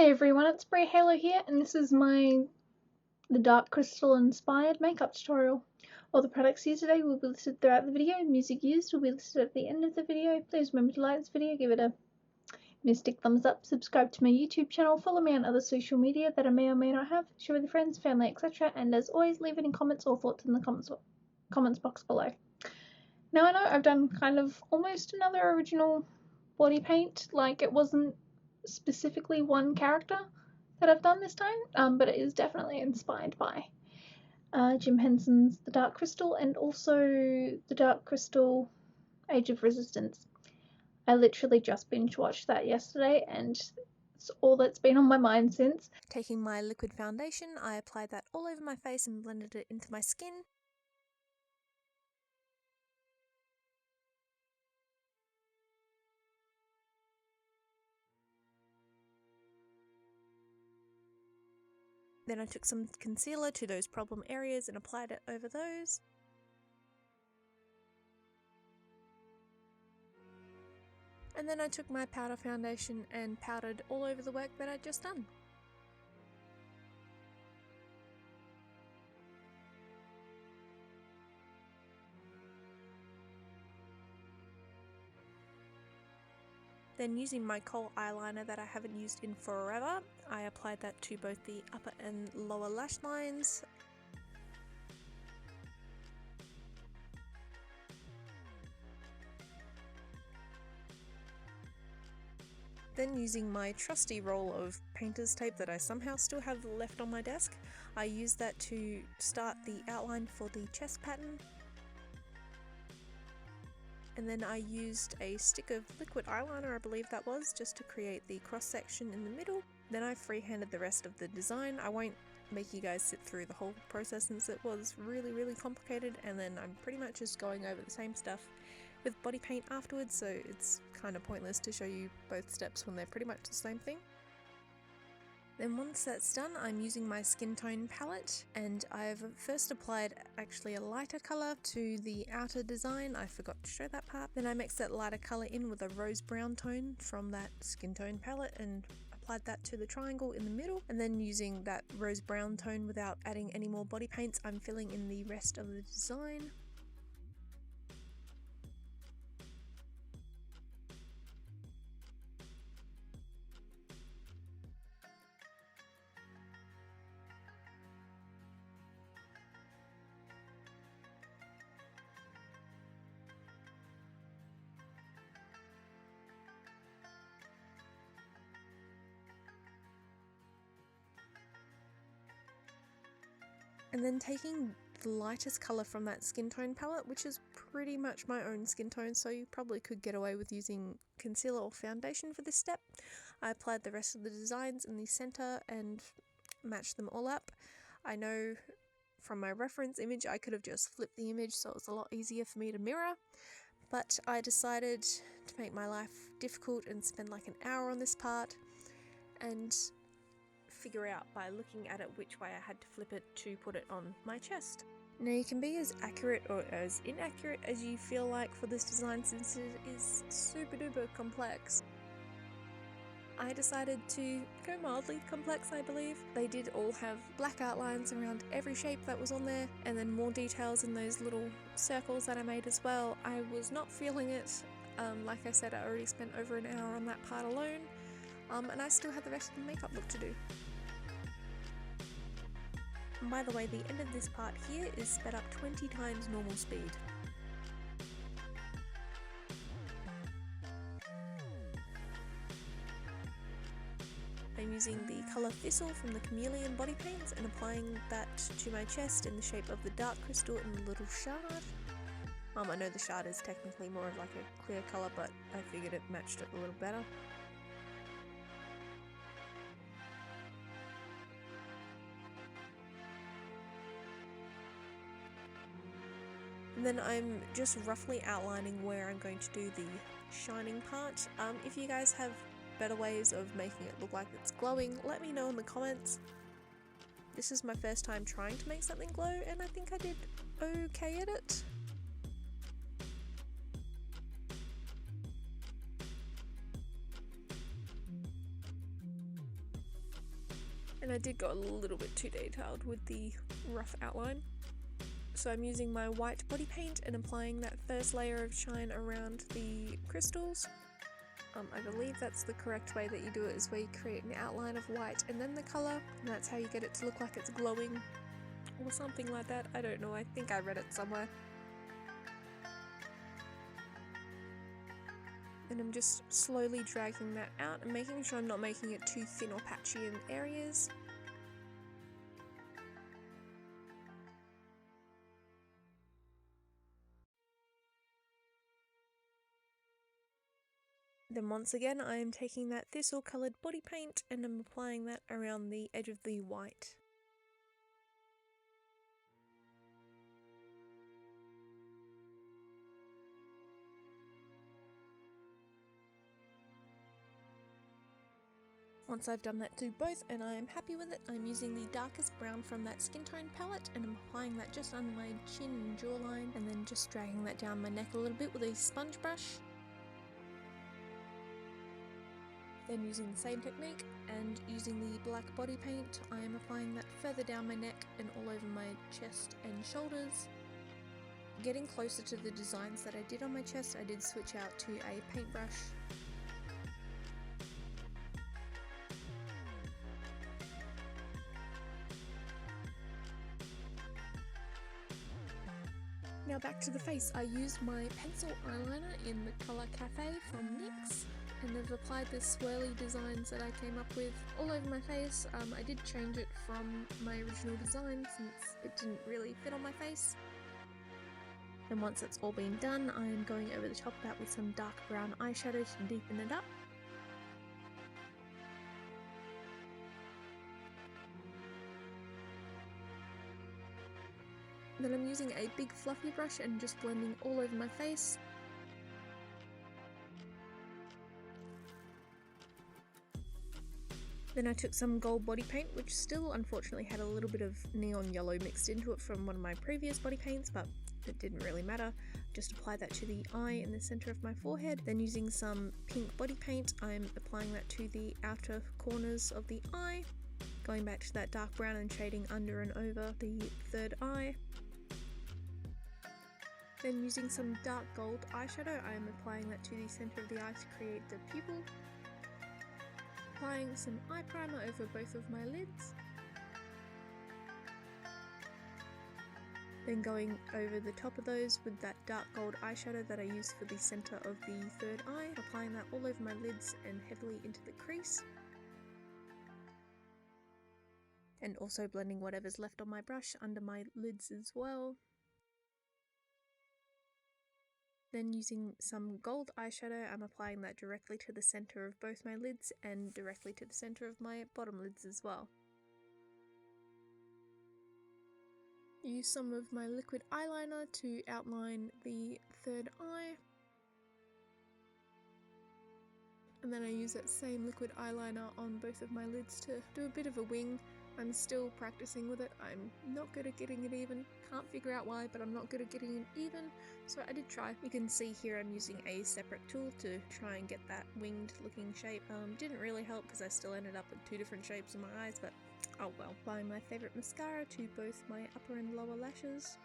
Hey everyone, it's Bray Halo here, and this is the Dark Crystal inspired makeup tutorial. All the products used today will be listed throughout the video. Music used will be listed at the end of the video. Please remember to like this video, give it a mystic thumbs up, subscribe to my YouTube channel, follow me on other social media that I may or may not have, share with friends, family, etc. And as always, leave any comments or thoughts in the comments box below. Now I know I've done kind of almost another original body paint, like it wasn't specifically one character that I've done this time, but it is definitely inspired by Jim Henson's The Dark Crystal and also The Dark Crystal Age of Resistance. I literally just binge watched that yesterday and it's all that's been on my mind since. Taking my liquid foundation, I applied that all over my face and blended it into my skin. Then I took some concealer to those problem areas and applied it over those. And then I took my powder foundation and powdered all over the work that I'd just done. Then using my kohl eyeliner that I haven't used in forever, I applied that to both the upper and lower lash lines. Then using my trusty roll of painter's tape that I somehow still have left on my desk, I used that to start the outline for the chest pattern. And then I used a stick of liquid eyeliner, I believe that was, just to create the cross section in the middle. Then I freehanded the rest of the design. I won't make you guys sit through the whole process since it was really complicated, and then I'm pretty much just going over the same stuff with body paint afterwards, so it's kind of pointless to show you both steps when they're pretty much the same thing. Then once that's done, I'm using my skin tone palette, and I've first applied actually a lighter colour to the outer design. I forgot to show that part. Then I mixed that lighter colour in with a rose brown tone from that skin tone palette and applied that to the triangle in the middle. And then using that rose brown tone without adding any more body paints, I'm filling in the rest of the design. And then taking the lightest colour from that skin tone palette, which is pretty much my own skin tone, so you probably could get away with using concealer or foundation for this step. I applied the rest of the designs in the centre and matched them all up. I know from my reference image I could have just flipped the image so it was a lot easier for me to mirror, but I decided to make my life difficult and spend like an hour on this part and figure out by looking at it which way I had to flip it to put it on my chest. Now you can be as accurate or as inaccurate as you feel like for this design since it is super duper complex. I decided to go mildly complex, I believe. They did all have black outlines around every shape that was on there, and then more details in those little circles that I made as well. I was not feeling it. Like I said, I already spent over an hour on that part alone, and I still had the rest of the makeup look to do. And by the way, the end of this part here is sped up 20 times normal speed. I'm using the colour Thistle from the Chameleon body paints and applying that to my chest in the shape of the Dark Crystal and the little shard. I know the shard is technically more of like a clear colour, but I figured it matched it a little better. And then I'm just roughly outlining where I'm going to do the shining part. If you guys have better ways of making it look like it's glowing, let me know in the comments. This is my first time trying to make something glow, and I think I did okay at it. And I did go a little bit too detailed with the rough outline. So I'm using my white body paint and applying that first layer of shine around the crystals. I believe that's the correct way that you do it, is where you create an outline of white and then the colour, and that's how you get it to look like it's glowing or something like that. I don't know, I think I read it somewhere. And I'm just slowly dragging that out and making sure I'm not making it too thin or patchy in areas. Then once again I am taking that thistle coloured body paint and I'm applying that around the edge of the white. Once I've done that to both and I am happy with it, I'm using the darkest brown from that skin tone palette and I'm applying that just under my chin and jawline, and then just dragging that down my neck a little bit with a sponge brush. Then using the same technique and using the black body paint, I am applying that further down my neck and all over my chest and shoulders. Getting closer to the designs that I did on my chest, I did switch out to a paintbrush. Now back to the face, I used my pencil eyeliner in the colour Cafe from NYX and I've applied the swirly designs that I came up with all over my face. I did change it from my original design since it didn't really fit on my face. And once it's all been done, I am going over the top of that with some dark brown eyeshadow to deepen it up. Then I'm using a big fluffy brush and just blending all over my face. Then I took some gold body paint, which still unfortunately had a little bit of neon yellow mixed into it from one of my previous body paints, but it didn't really matter. Just apply that to the eye in the center of my forehead. Then using some pink body paint, I'm applying that to the outer corners of the eye, going back to that dark brown and shading under and over the third eye. Then using some dark gold eyeshadow, I am applying that to the center of the eye to create the pupil. Applying some eye primer over both of my lids. Then going over the top of those with that dark gold eyeshadow that I used for the center of the third eye, applying that all over my lids and heavily into the crease. And also blending whatever's left on my brush under my lids as well. Then using some gold eyeshadow, I'm applying that directly to the center of both my lids and directly to the center of my bottom lids as well. Use some of my liquid eyeliner to outline the third eye. And then I use that same liquid eyeliner on both of my lids to do a bit of a wing. I'm still practicing with it. I'm not good at getting it even. Can't figure out why, but I'm not good at getting it even. So I did try. You can see here I'm using a separate tool to try and get that winged looking shape. Didn't really help because I still ended up with two different shapes in my eyes, but oh well. Applying my favorite mascara to both my upper and lower lashes.